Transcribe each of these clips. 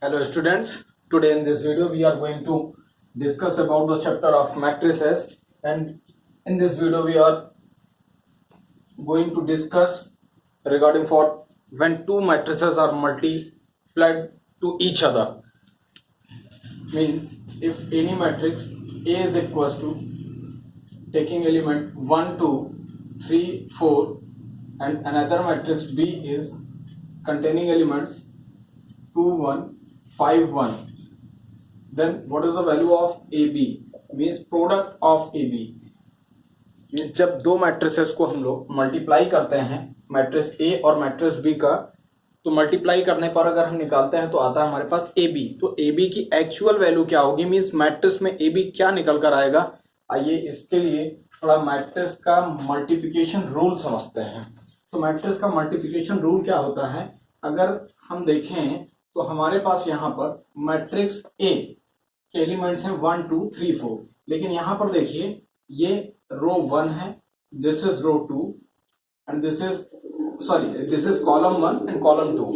Hello students, today in this video we are going to discuss about the chapter of matrices, and in this video we are going to discuss regarding for when two matrices are multiplied to each other. Means if any matrix A is equals to taking element 1 2 3 4 and another matrix B is containing elements 2 1 5 1, then what is the value of AB? Means product of AB. Means जब दो matrices को हम लोग multiply करते हैं, matrix A और matrix B का, तो मल्टीप्लाई करने पर अगर हम निकालते हैं तो आता है हमारे पास ए बी. तो ए बी की एक्चुअल वैल्यू क्या होगी, मीन्स मैट्रिक्स में ए बी क्या निकल कर आएगा. आइए इसके लिए थोड़ा मैट्रिक्स का मल्टीप्लिकेशन रूल समझते हैं. तो मैट्रिक्स का मल्टीप्लिकेशन रूल क्या होता है, अगर हम देखें तो हमारे पास यहाँ पर मैट्रिक्स ए के एलिमेंट्स हैं 1 2 3 4, लेकिन यहाँ पर देखिए ये रो 1 है, this is row 2 and this is column 1 and column 2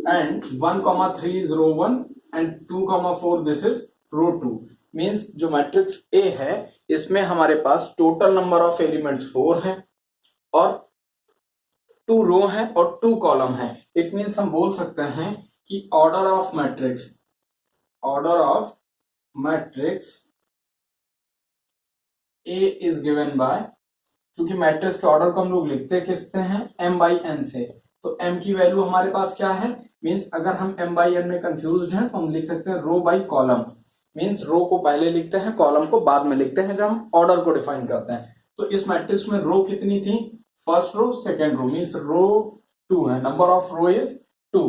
and 1,3 is row 1 and 2,4 this is row 2. Means जो मैट्रिक्स ए है इसमें हमारे पास टोटल नंबर ऑफ एलिमेंट्स 4 है और 2 रो है और 2 कॉलम है. इट मीन्स हम बोल सकते हैं कि order of matrix A is given by, क्योंकि मैट्रिक्स के ऑर्डर को हम लोग लिखते किससे हैं, m बाई n से. तो m की वैल्यू हमारे पास क्या है, मीन्स अगर हम m बाई n में कंफ्यूज्ड हैं तो हम लिख सकते हैं रो बाई कॉलम. मीन्स रो को पहले लिखते हैं, कॉलम को बाद में लिखते हैं जब हम ऑर्डर को डिफाइन करते हैं. तो इस मैट्रिक्स में रो कितनी थी, first row second row, means row 2 है, number of row is 2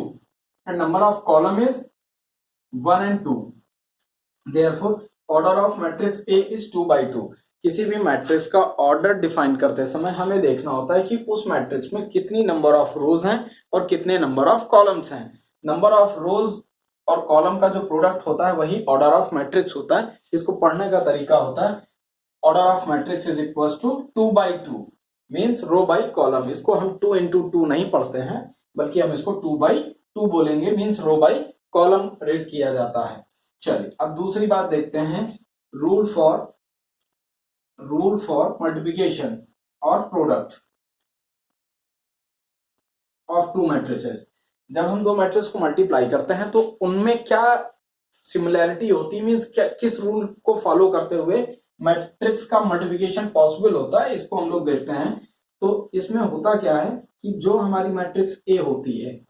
and number of column is 1 and 2. Therefore order of matrix A is 2 by 2. किसी भी मैट्रिक्स का ऑर्डर डिफाइन करते समय हमें देखना होता है कि उस मैट्रिक्स में कितनी नंबर ऑफ रोज हैं और कितने नंबर ऑफ कॉलम्स हैं. नंबर ऑफ रोज और कॉलम का जो प्रोडक्ट होता है वही ऑर्डर ऑफ मैट्रिक्स होता है. इसको पढ़ने का तरीका होता है order of matrix is equal to 2 by 2 means row by column. इसको हम 2 into 2 नहीं पढ़ते हैं, बल्कि हम इसको 2 by 2 बोलेंगे, means row by column read किया जाता है. चलिए अब दूसरी बात देखते हैं, रूल फॉर मल्टीप्लिकेशन और प्रोडक्ट ऑफ टू मैट्रिसेस. जब हम दो मैट्रिक्स को मल्टीप्लाई करते हैं तो उनमें क्या सिमिलैरिटी होती है, मीन्स क्या किस रूल को फॉलो करते हुए मैट्रिक्स का मल्टीप्लिकेशन पॉसिबल होता है, इसको हम लोग देखते हैं. तो इसमें होता क्या है कि जो हमारी मैट्रिक्स ए होती है,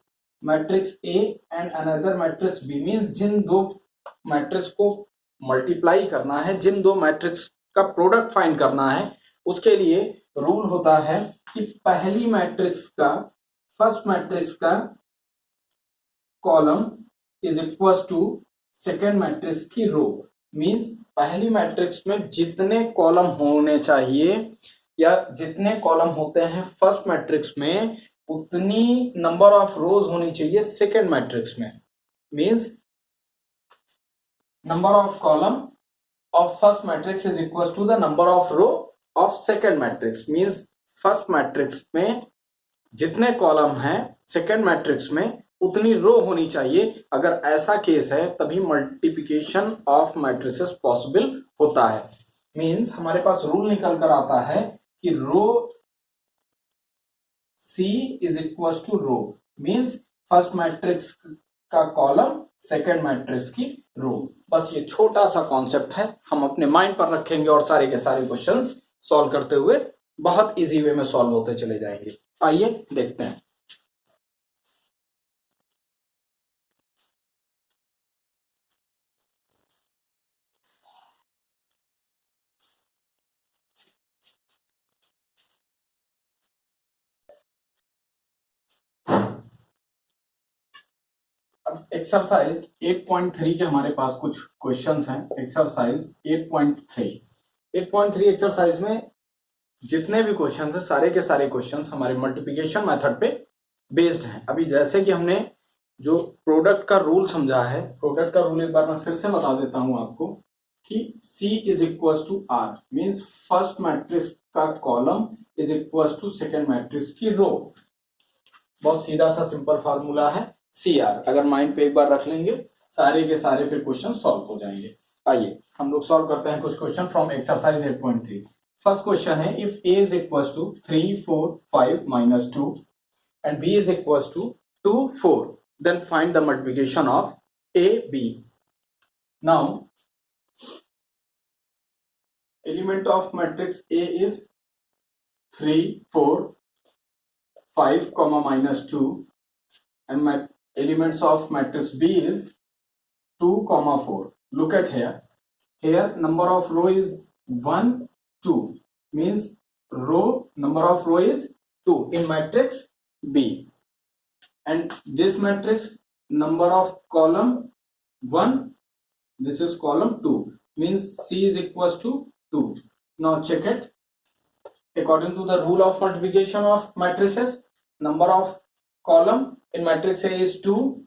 matrix A and another matrix B, means जिन दो मैट्रिक्स को मल्टीप्लाई करना है, जिन दो मैट्रिक्स का प्रोडक्ट फाइंड करना है, उसके लिए रूल होता है कि पहली मैट्रिक्स का, फर्स्ट मैट्रिक्स का column is equal to second matrix की रो. मींस पहली मैट्रिक्स में जितने कॉलम होने चाहिए या जितने कॉलम होते हैं फर्स्ट मैट्रिक्स में, उतनी नंबर ऑफ रोज होनी चाहिए सेकेंड मैट्रिक्स में. Means number of column of first matrix is equals to the number of row of second matrix. means first matrix में जितने कॉलम हैं सेकेंड मैट्रिक्स में उतनी रो होनी चाहिए. अगर ऐसा केस है तभी मल्टीप्लिकेशन ऑफ मैट्रिसेस पॉसिबल होता है. मींस हमारे पास रूल निकल कर आता है कि row C is equal to row, means first matrix का कॉलम सेकेंड मैट्रिक्स की रो. बस ये छोटा सा कॉन्सेप्ट है, हम अपने माइंड पर रखेंगे और सारे के सारे क्वेश्चंस सॉल्व करते हुए बहुत इजी वे में सॉल्व होते चले जाएंगे. आइए देखते हैं. अब एक्सरसाइज 8.3 के हमारे पास कुछ क्वेश्चंस हैं. एक्सरसाइज 8.3 एक्सरसाइज में जितने भी क्वेश्चंस हैं सारे के सारे क्वेश्चंस हमारे मल्टीप्लिकेशन मेथड पे बेस्ड हैं. अभी जैसे कि हमने जो प्रोडक्ट का रूल समझा है, प्रोडक्ट का रूल एक बार मैं फिर से बता देता हूं आपको कि C is equal to R, means first matrix का column is equal to second matrix की रो. बहुत सीधा सा सिंपल फार्मूला है CR. अगर माइंड पे एक बार रख लेंगे सारे के सारे फिर क्वेश्चन सॉल्व हो जाएंगे। आइए हम लोग सॉल्व करते हैं कुछ question from exercise 8.3। First question है, if a is equal to 3 4 5 minus 2 and b is equals to 2 4, then find the multiplication of a b. Now element of matrix A is 3 4 5 comma minus 2 and my elements of matrix B is 2 comma 4. Look at here number of row is 1 2, means number of row is 2 in matrix B, and this matrix number of column 1, this is column 2, means C is equals to 2. Now check it. According to the rule of multiplication of matrices, number of column in matrix A is 2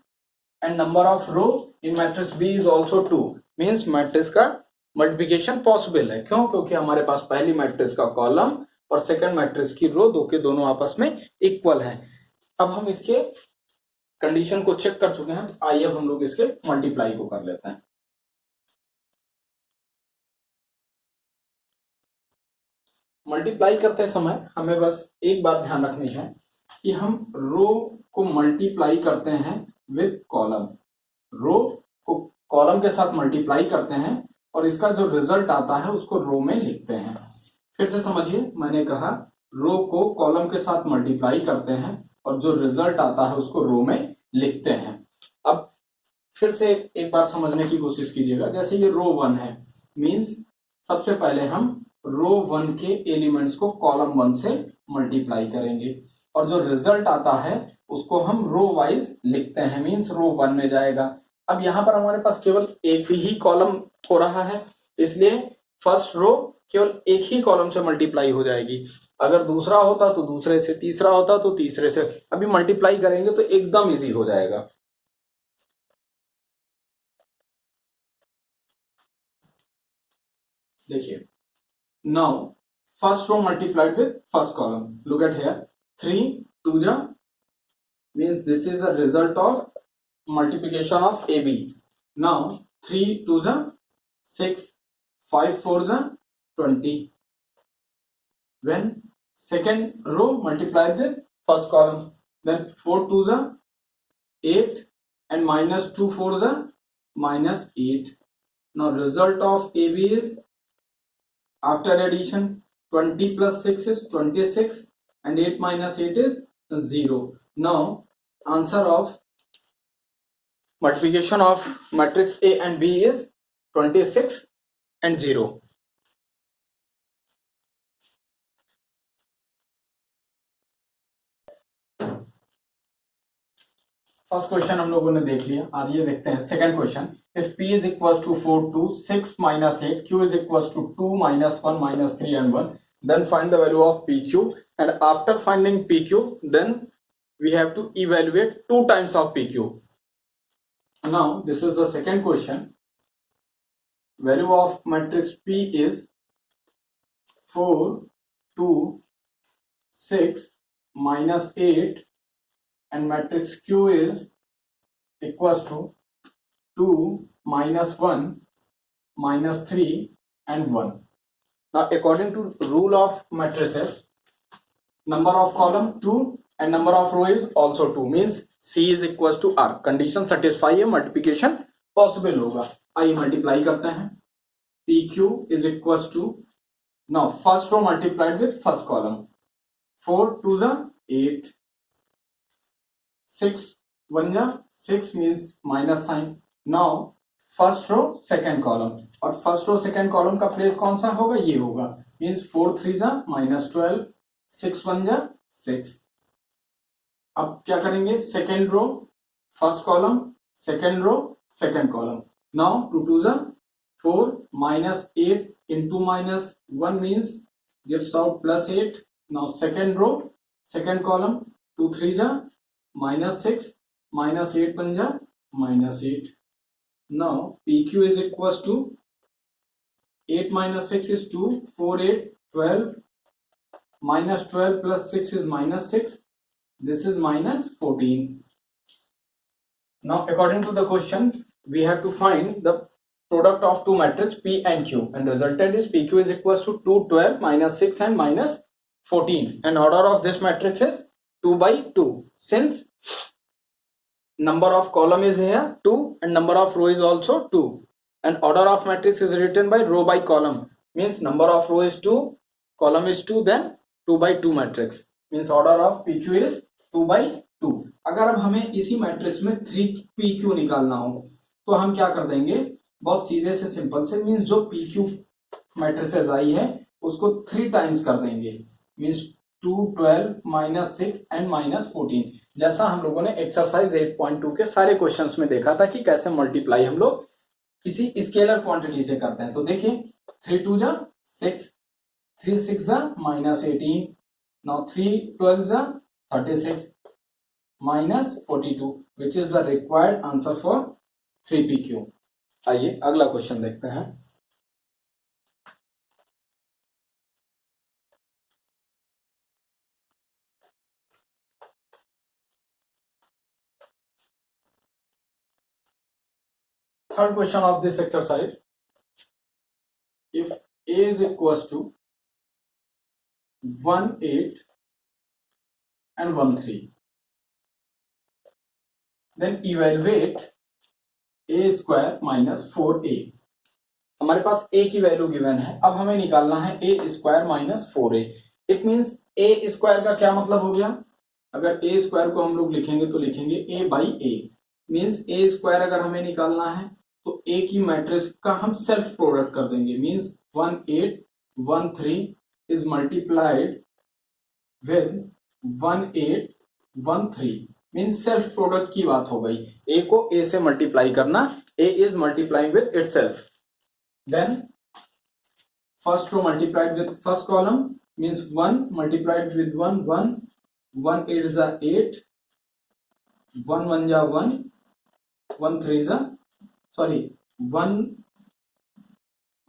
and number of row in matrix B is also 2, means matrix का multiplication possible है। क्यों? क्योंकि हमारे पास पहली matrix का column और second matrix की रो दो के दोनों आपस में इक्वल हैं। अब हम इसके कंडीशन को चेक कर चुके हैं, आइए अब हम लोग इसके मल्टीप्लाई को कर लेते हैं। मल्टीप्लाई करते समय हमें बस एक बात ध्यान रखनी है कि हम रो को मल्टीप्लाई करते हैं विद कॉलम, रो को कॉलम के साथ मल्टीप्लाई करते हैं और इसका जो रिजल्ट आता है उसको रो में लिखते हैं। फिर से समझिए, मैंने कहा रो को कॉलम के साथ मल्टीप्लाई करते हैं और जो रिजल्ट आता है उसको रो में लिखते हैं। अब फिर से एक बार समझने की कोशिश कीजिएगा। जैसे ये रो 1 है, मींस सबसे पहले हम रो 1 के एलिमेंट्स को कॉलम 1 से मल्टीप्लाई करेंगे और जो रिजल्ट आता है उसको हम रो वाइज लिखते हैं, मींस रो 1 में जाएगा। अब यहाँ पर हमारे पास केवल एक ही कॉलम हो रहा है, इसलिए फर्स्ट रो केवल एक ही कॉलम से मल्टीप्लाई हो जाएगी। अगर दूसरा होता तो दूसरे से, तीसरा होता तो तीसरे से। अभी मल्टीप्लाई करेंगे तो एकदम इजी हो जाएगा। देखिए, now first row multiplied with first column, look at here, 3 2 जा means this is a result of multiplication of AB. Now 3 2 जा 6, 5 4 जा 20. When second row multiplied with first column, then 4 2 जा 8 and minus 2 4 जा minus 8. Now result of AB is, after addition, 20 plus 6 is 26 and 8 minus 8 is 0. Now answer of multiplication of matrix A and B is 26 and 0. First question हम लोगों ने देख लिया। आइए देखते हैं second question. If P is equals to 4 2 6 minus 8, Q is equals to 2 minus 1 minus 3 and 1, then find the value of PQ, and after finding PQ, then we have to evaluate 2 times of PQ. Now this is the second question. Value of matrix P is 4 2 6 minus 8 and matrix Q is equals to 2 minus 1 minus 3 and 1. Now according to rule of matrices, number of column 2 and number of row is also 2, means C is equals to R. Condition satisfy है, multiplication possible होगा। आइए multiply करते हैं। PQ is equals to, now first row multiplied with first column, 4 2 जा 8, 6 1 जा 6 means minus sign. Now first row second column, और first row second column का place कौन सा होगा? ये होगा, means 4 3 जा minus 12, 6 1 जा 6. अब क्या करेंगे? Second row first column, second row second column. Now 2 2 जा 4 minus 8 into minus 1 means gives out plus 8. Now second row second column, 2 3 जा minus 6 minus 8 बन जा minus 8. Now PQ is equals to 8 minus 6 is 2, 4 8 12, minus 12 plus 6 is minus 6. This is minus 14. Now according to the question, we have to find the product of two matrices P and Q, and resultant is PQ is equals to 2, 12, minus 6 and minus 14, and order of this matrix is 2 by 2. Since number of column is here 2 and number of row is also 2, and order of matrix is written by row by column, means number of row is 2, column is 2, then 2 by 2 matrix, means order of PQ is 2 by 2. अगर अब हमें इसी matrix में 3PQ निकालना हो तो हम क्या कर देंगे, बहुत सीधे से सिंपल से, मीन्स जो PQ मैट्रिसेस आई है उसको 3 टाइम्स कर देंगे, मीन्स 2, 12, माइनस 6 एंड माइनस 14, जैसा हम लोगों ने एक्सरसाइज 8.2 के सारे क्वेश्चंस में देखा था कि कैसे मल्टीप्लाई हम लोग किसी स्केलर क्वांटिटी से करते हैं. तो देखिए 3 2 जा 6, 3 6 जा माइनस 18, नाउ 3 12 जा 36 minus 42, which is the required answer for 3PQ. आइए अगला क्वेश्चन देखते हैं. Third question of this exercise, if A is equals to 1 8 and 1 3, then evaluate A square minus 4A. हमारे पास A की वैल्यू गिवन है, अब हमें निकालना है A square minus 4A. It means A square का क्या मतलब हो गया, अगर A स्क्वायर को हम लोग लिखेंगे तो लिखेंगे A by A, means A square अगर हमें निकालना है तो A की मैट्रिक्स का हम सेल्फ प्रोडक्ट कर देंगे, means 1 8 1 3 is multiplied with 1 8 1 3, means self product की बात हो गई. A को A से मल्टीप्लाई करना, A is multiplying with itself. Then first row multiplied with first column, means 1 multiplied with 1 1, 1 8 जा 8, 1 1 जा 1, 1 3 जा सॉरी 1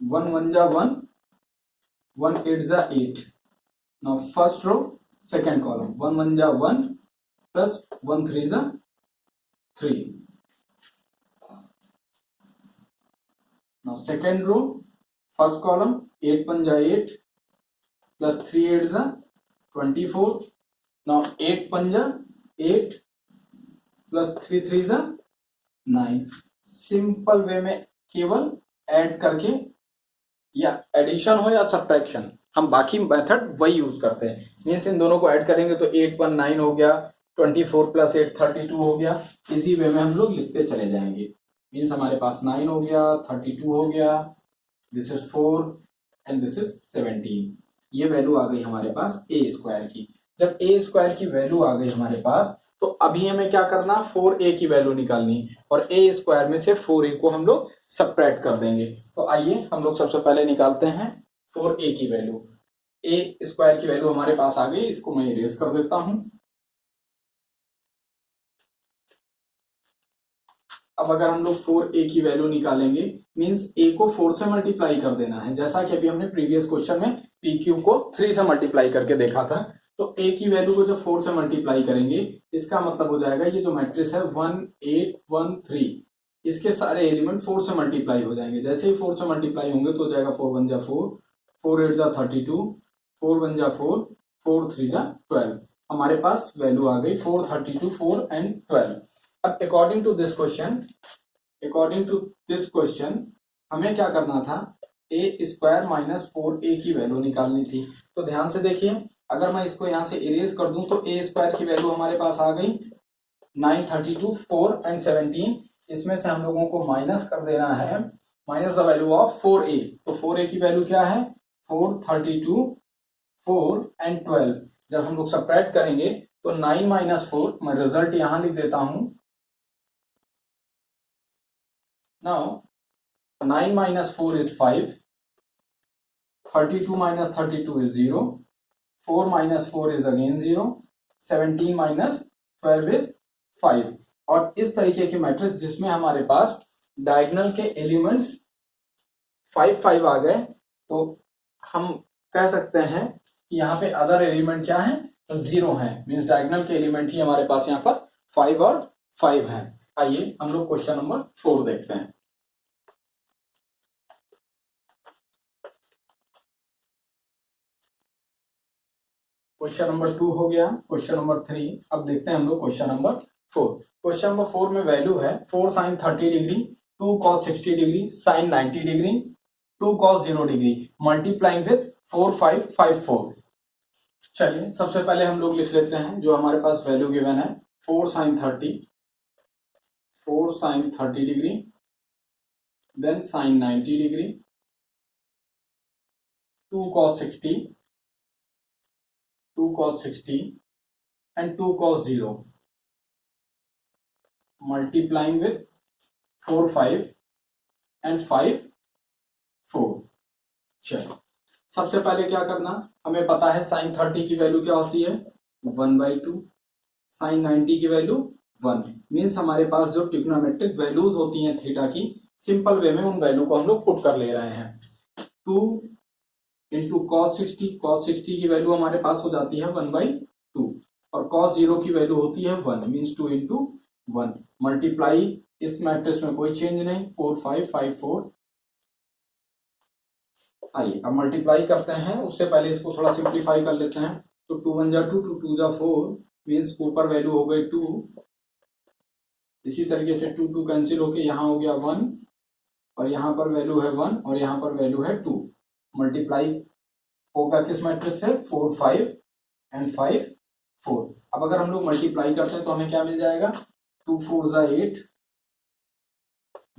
1 1 जा 1, 1 8 जा 8. Now first row second column, 1 1 जा 1 प्लस 1 3 जा 3. Now second row first column 8 1 जा 8 प्लस 3 8 जा 24. नाउ 8 1 जा 8 प्लस 3 3 जा 9. सिंपल वे में केवल ऐड करके, या एडिशन हो या सब्ट्रैक्शन, हम बाकी मेथड वही यूज करते हैं. मीन्स इन दोनों को ऐड करेंगे तो 8 1 9 हो गया, 24 प्लस 8 32 हो गया. इसी वे में हम लोग लिखते चले जाएंगे. मीन्स हमारे पास 9 हो गया, 32 हो गया, this is 4 and this is 17. ये वैल्यू आ गई हमारे पास A स्क्वायर की. जब A स्क्वायर की वैल्यू आ गई हमारे पास तो अभी हमें क्या करना, 4A की वैल्यू निकालनी, और A स्क्वायर में से 4A को हम लोग सब्ट्रैक्ट कर देंगे. तो आइए हम लोग सबसे पहले निकालते हैं 4A की वैल्यू. A स्क्वायर की वैल्यू हमारे पास आ गई, इसको मैं इरेज कर देता हूं. अब अगर हम लोग 4A की वैल्यू निकालेंगे, मींस A को 4 से मल्टीप्लाई कर देना है, जैसा कि अभी हमने प्रीवियस क्वेश्चन में PQ को 3 से मल्टीप्लाई करके देखा था. तो A की वैल्यू को जब 4 से मल्टीप्लाई करेंगे, इसका मतलब हो जाएगा ये जो मैट्रिक्स है 1 8 1 3, इसके सारे एलिमेंट 4 से मल्टीप्लाई हो जाएंगे. जैसे ही 4 से मल्टीप्लाई होंगे तो हो जाएगा 4 1 जा 4, 4 8 जा 32, 4 1 जा 4, 4 3 जा 12. हमारे पास वैल्यू आ गई 4 32 4 एंड 12. अब अकॉर्डिंग टू दिस क्वेश्चन हमें क्या करना था, A स्क्वायर माइनस 4A की वैल्यू निकालनी थी. तो ध्यान से देखिए, अगर मैं इसको यहां से इरेज कर दूं तो A स्क्वायर की वैल्यू हमारे पास आ गई 9 32 4 एंड 17. इसमें से हम लोगों को माइनस कर देना है, minus the value of 4A. तो 4A की वैल्यू क्या है, 4 32 4 एंड 12. जब हम लोग सब्ट्रैक्ट करेंगे तो 9 माइनस 4, मैं रिजल्ट यहां लिख देता हूं. Now 9 minus 4 is 5, 32 minus 32 is 0, 4 minus 4 is again 0, 17 minus 12 is 5. और इस तरीके के मैट्रिक्स जिसमें हमारे पास डायगोनल के एलिमेंट्स 5 5 आ गए, तो हम कह सकते हैं कि यहाँ पे अदर एलिमेंट क्या है, 0 है. मीन्स डायगोनल के एलिमेंट ही हमारे पास यहाँ पर 5 और 5 है. आइए हम लोग क्वेश्चन नंबर 4 देखते हैं। क्वेश्चन नंबर 2 हो गया, क्वेश्चन नंबर 3। अब देखते हैं हम लोग क्वेश्चन नंबर 4। क्वेश्चन नंबर 4 में वैल्यू है 4 sin 30 degree, 2 cos 60 degree, sin 90 degree, 2 cos 0 degree, multiplying with 4554। चलिए सबसे पहले हम लोग लिख लेते हैं जो हमारे पास वैल्यू गिवन है 4 sin 30 degree, then sin 90 degree, 2 cos 60 and 2 cos 0 multiplying with 4 5 and 5 4। चलो सबसे पहले क्या करना, हमें पता है sin 30 की वैल्यू क्या होती है 1/2, sin 90 की वैल्यू 1। मीन्स हमारे पास जो ट्रिग्नोमेट्रिक वैल्यूज होती हैं थीटा की, सिंपल वे में उन वैल्यू को हम लोग पुट कर ले रहे हैं। 2 इंटू cos 60 की वैल्यू हमारे पास हो जाती है 1/2 और cos 0 की वैल्यू होती है 1, मीन्स 2 इंटू 1 मल्टीप्लाई, इस मैट्रिक्स में कोई चेंज नहीं, 4 5 5 4। आइए अब मल्टीप्लाई करते हैं, उससे पहले इसको थोड़ा सिंप्लीफाई कर लेते हैं। तो 2 1 जा 2, 2 2 जा 4, मीन्स ऊपर वैल्यू हो गई 2। इसी तरीके से 2 2 कैंसिल होके यहाँ हो गया 1 और यहाँ पर वैल्यू है 1 और यहाँ पर वैल्यू है 2। मल्टीप्लाई होगा किस मैट्रिक्स से 4 5 एंड 5 4। अब अगर हम लोग मल्टीप्लाई करते हैं तो हमें क्या मिल जाएगा 2 4 जा 8,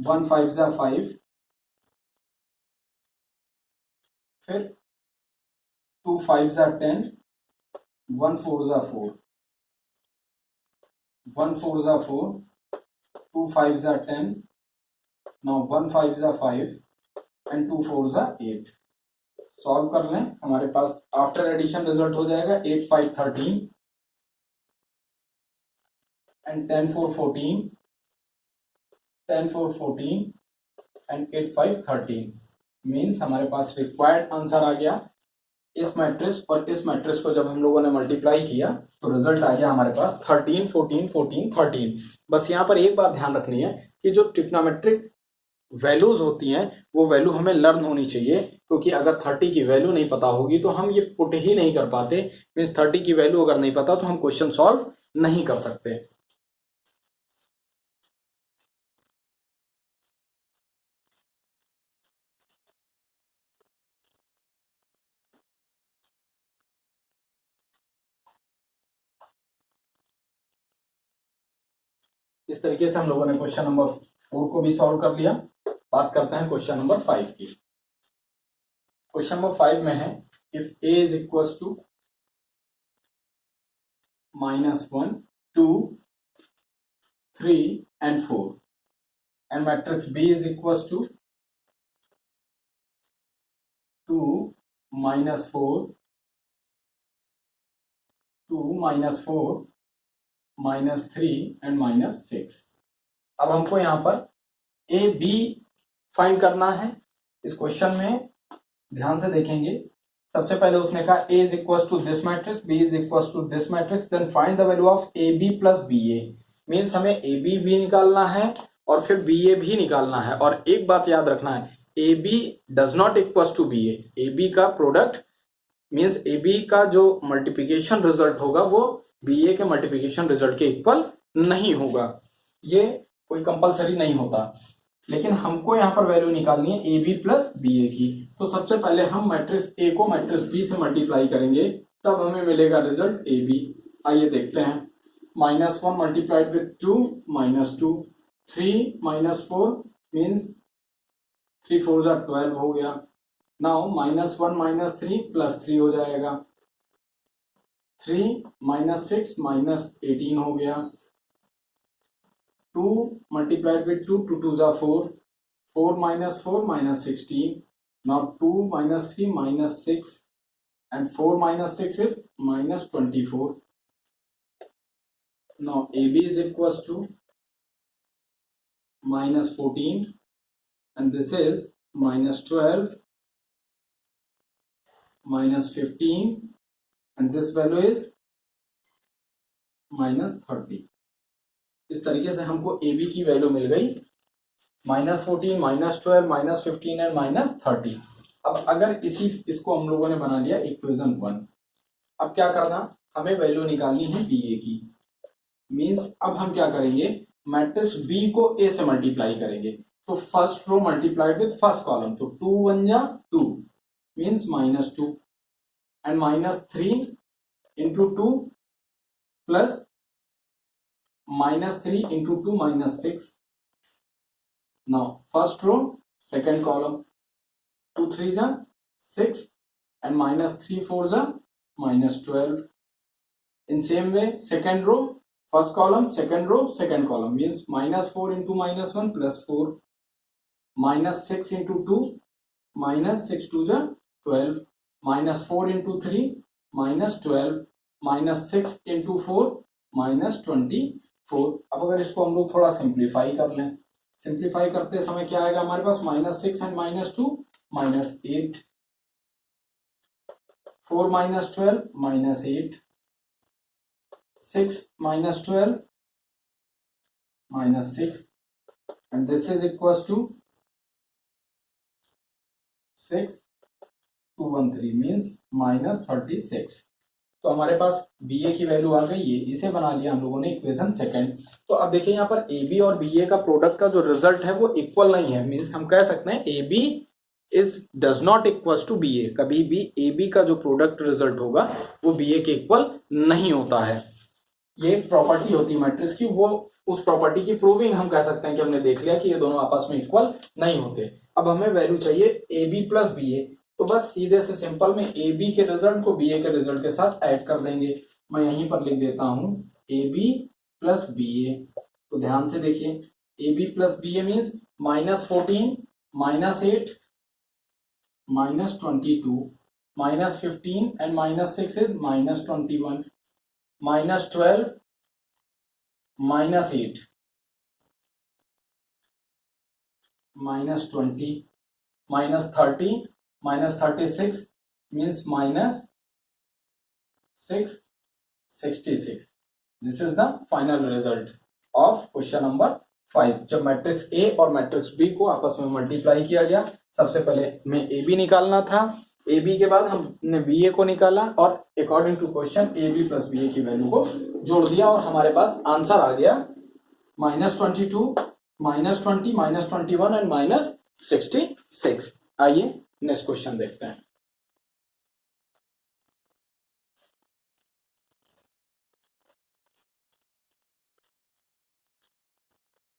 1 5 जा 5, फिर 2 5 जा 10, 1 4 जा 4, 1 4 जा 4, 2 5 जा 10, now 1 5 जा 5 एंड 2 4 जा 8। सॉल्व कर लें, हमारे पास आफ्टर एडिशन रिजल्ट हो जाएगा 8 5 13 एंड 10 4 14, 10 4 14 एंड 8 5 13। मीन्स हमारे पास रिक्वायर्ड आंसर आ गया। इस मैट्रिक्स और इस मैट्रिक्स को जब हम लोगों ने मल्टीप्लाई किया तो रिजल्ट आ गया हमारे पास 13 14 14 13। बस यहाँ पर एक बात ध्यान रखनी है कि जो ट्रिग्नोमेट्रिक वैल्यूज होती हैं वो वैल्यू हमें लर्न होनी चाहिए, क्योंकि अगर 30 की वैल्यू नहीं पता होगी तो हम ये पुट ही नहीं कर पाते। मीन्स 30 की वैल्यू अगर नहीं पता तो हम क्वेश्चन सॉल्व नहीं कर सकते। इस तरीके से हम लोगों ने क्वेश्चन नंबर 4 को भी सॉल्व कर लिया। बात करते हैं क्वेश्चन नंबर 5 की। क्वेश्चन नंबर 5 में है if a is equal to -1 2 3 and 4 and matrix b is equals to 2 -4 2 -4 -3 and -6। अब हमको यहाँ पर ए बी फाइंड करना है। इस क्वेश्चन में ध्यान से देखेंगे, सबसे पहले उसने कहा a is equal to this matrix, b is equal to this matrix, then find the value of A B plus B A. Means हमें ए बी भी निकालना है और फिर बी ए भी निकालना है। और एक बात याद रखना है, A B does not equal to B A B का प्रोडक्ट मीन्स ए बी का जो मल्टीप्लिकेशन रिजल्ट होगा वो बी ए के मल्टीप्लिकेशन रिजल्ट के इक्वल नहीं होगा। ये कोई कंपलसरी नहीं होता, लेकिन हमको यहाँ पर वैल्यू निकालनी है A B plus B A की। तो सबसे पहले हम मैट्रिक्स ए को मैट्रिक्स बी से मल्टीप्लाई करेंगे, तब हमें मिलेगा रिजल्ट ए बी। आइए देखते हैं, -1 मल्टीप्लाइड विथ 2 -2, 3 -4 मीन्स 3 4 जा 12 हो गया। नाउ -1 -3 +3 हो जाएगा, 3 -6 -18 हो गया। 2 मल्टीप्लाइड विथ 2 2 2 जा 4, 4 -4 -16, now 2 -3 -6 and 4 -6 is -24। now AB is equals to -14 and this is -12 -15 and this value is -30। इस तरीके से हमको ए बी की वैल्यू मिल गई -14, -12, -15 एंड -30। अब अगर इसको हम लोगों ने बना लिया इक्वेशन 1। अब क्या करना, हमें वैल्यू निकालनी है बी ए की। मीन्स अब हम क्या करेंगे, मैट्रिक्स बी को ए से मल्टीप्लाई करेंगे। तो first row multiplied with first column, तो 2 1 जा 2 means -2 and -3 into 2 plus -3 into 2 -6। Now first row second column, 2 3 जा 6 and -3 4 जा -12। In same way, second row, first column, second row, second column means -4 into -1 plus 4, -6 into 2, -6 2 जा 12, -4 into 3, -12, -6 into 4, -24। अब अगर इसको हम लोग थोड़ा सिंप्लीफाई कर लें, सिंप्लीफाई करते समय क्या आएगा हमारे पास, -6 and -2 -8, 4 -12 -8, 6 -12 -6 and this is equals to 6 213 means -36। तो हमारे पास बी ए की वैल्यू आ गई है, इसे बना लिया हम लोगों ने इक्वेशन सेकंड। तो अब देखिए यहाँ पर ए बी और बी ए का प्रोडक्ट का जो रिजल्ट है वो इक्वल नहीं है। मीन्स हम कह सकते हैं A B does not equals to B A. कभी भी ए बी का जो प्रोडक्ट रिजल्ट होगा वो बी ए के इक्वल नहीं होता है। ये प्रॉपर्टी होती है मैट्रिक्स की, वो उस प्रॉपर्टी की प्रूविंग हम कह सकते हैं कि हमने देख लिया कि ये दोनों आपस में इक्वल नहीं होते। अब हमें वैल्यू चाहिए ए बी प्लस बी ए। तो बस सीधे से सिंपल में ए बी के रिजल्ट को बी ए के रिजल्ट के साथ ऐड कर देंगे। मैं यहीं पर लिख देता हूं A B plus B A. तो ध्यान से देखिए, A B plus B A means -14 -8 -22 -15 and -6 is -21 -12 -8 -20 -30 -36 means -666। This is the final result of question number 5। जब मैट्रिक्स ए और मैट्रिक्स बी को आपस में मल्टीप्लाई किया गया, सबसे पहले हमें ए बी निकालना था, ए बी के बाद हमने बी ए को निकाला और according to question A B plus B A की वैल्यू को जोड़ दिया और हमारे पास आंसर आ गया -22 -20 -21 एंड -66। आइए नेक्स्ट क्वेश्चन देखते हैं।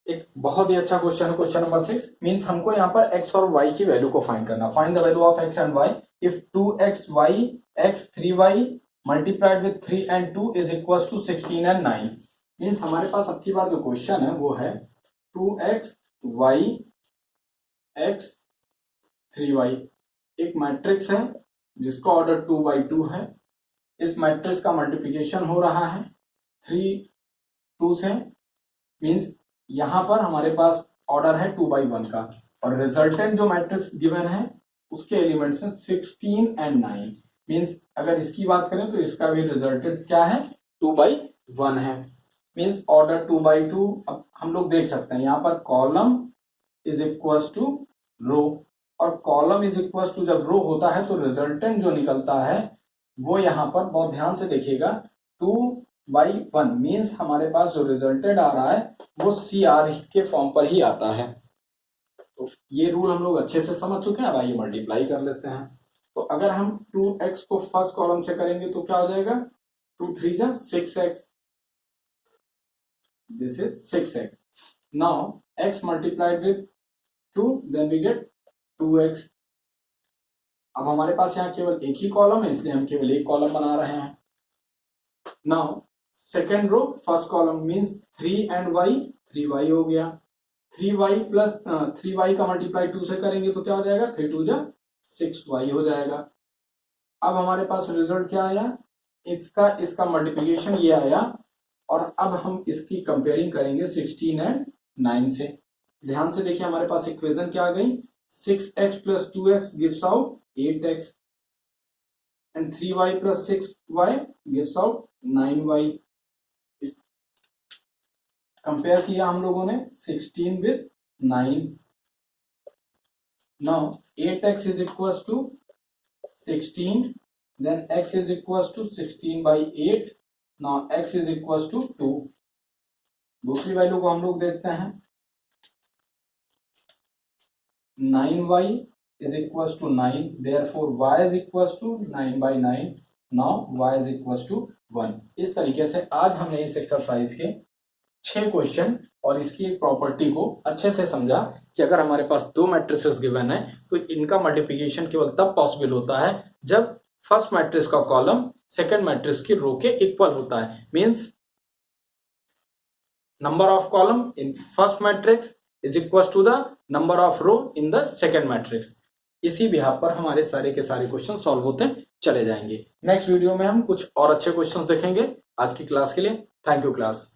एक बहुत ही अच्छा क्वेश्चन है क्वेश्चन नंबर 6। मींस हमको यहाँ पर x और y की वैल्यू को फाइंड करना। Find the value of x and y if 2xy x 3y multiplied with 3 and 2 is equals to 16 and 9। Means हमारे पास अब की बार जो क्वेश्चन है वो है 2xy x 3y एक मैट्रिक्स है जिसका ऑर्डर 2x2 है। इस मैट्रिक्स का मल्टीप्लिकेशन हो रहा है 3 2 से। मींस यहां पर हमारे पास ऑर्डर है 2x1 का और रिजल्टेंट जो मैट्रिक्स गिवन है उसके एलिमेंट्स हैं 16 एंड 9। मींस अगर इसकी बात करें तो इसका भी रिजल्टेंट क्या है 2x1 है। Means order 2x2। अब हम लोग देख सकते हैं यहाँ पर कॉलम इज इक्वल्स टू रो और कॉलम इज इक्वल्स टू जब रो होता है तो रिजल्टेंट जो निकलता है वो यहाँ पर बहुत ध्यान से देखिएगा 2x1 मींस हमारे पास जो रिजल्टेंट आ रहा है वो CR के फॉर्म पर ही आता है। तो ये रूल हम लोग अच्छे से समझ चुके हैं। अब आइए मल्टीप्लाई कर लेते हैं। तो अगर हम 2x को फर्स्ट कॉलम से करेंगे तो क्या हो जाएगा 2 3 जा 6x। This is 6x। Now x multiplied with 2 then we get 2x। अब हमारे पास यहाँ केवल एक ही कॉलम है इसलिए हम केवल एक कॉलम बना रहे हैं। Now second row first column means 3 and y 3y हो गया। 3y प्लस 3y का मल्टीप्लाई 2 से करेंगे तो क्या हो जाएगा 3 2 जा 6y हो जाएगा। अब हमारे पास रिजल्ट क्या आया, इसका मल्टीप्लिकेशन ये आया और अब हम इसकी कंपेयरिंग करेंगे 16 एंड 9 से। ध्यान से देखिए हमारे पास इक्वेशन क्या आ गई 6x plus 2x gives out 8x and 3y plus 6y gives out 9y। Compare किया हम लोगों ने 16 with 9. Now 8x is equals to 16, then x is equals to 16 by 8. Now x is equals to 2. दूसरी value को हम लोग देखते हैं. 9y is equals to 9, therefore y is equals to 9 by 9. Now y is equals to 1. इस तरीके से आज हमने इस एक्सरसाइज के 6 क्वेश्चन और इसकी एक प्रॉपर्टी को अच्छे से समझा कि अगर हमारे पास 2 मैट्रिसेस गिवन है तो इनका मल्टीप्लिकेशन केवल तब पॉसिबल होता है जब फर्स्ट मैट्रिक्स का कॉलम सेकंड मैट्रिक्स की रो के इक्वल होता है. Means number of column in first matrix is equal to the number of row in the second matrix. इसी बिहाफ पर हमारे सारे के सारे क्वेश्चन सॉल्व होते चले जाएंगे. नेक्स्ट वीडियो में हम कुछ और अच्छे क्वेश्चंस देखेंगे. आज की क्लास के लिए थैंक यू क्लास.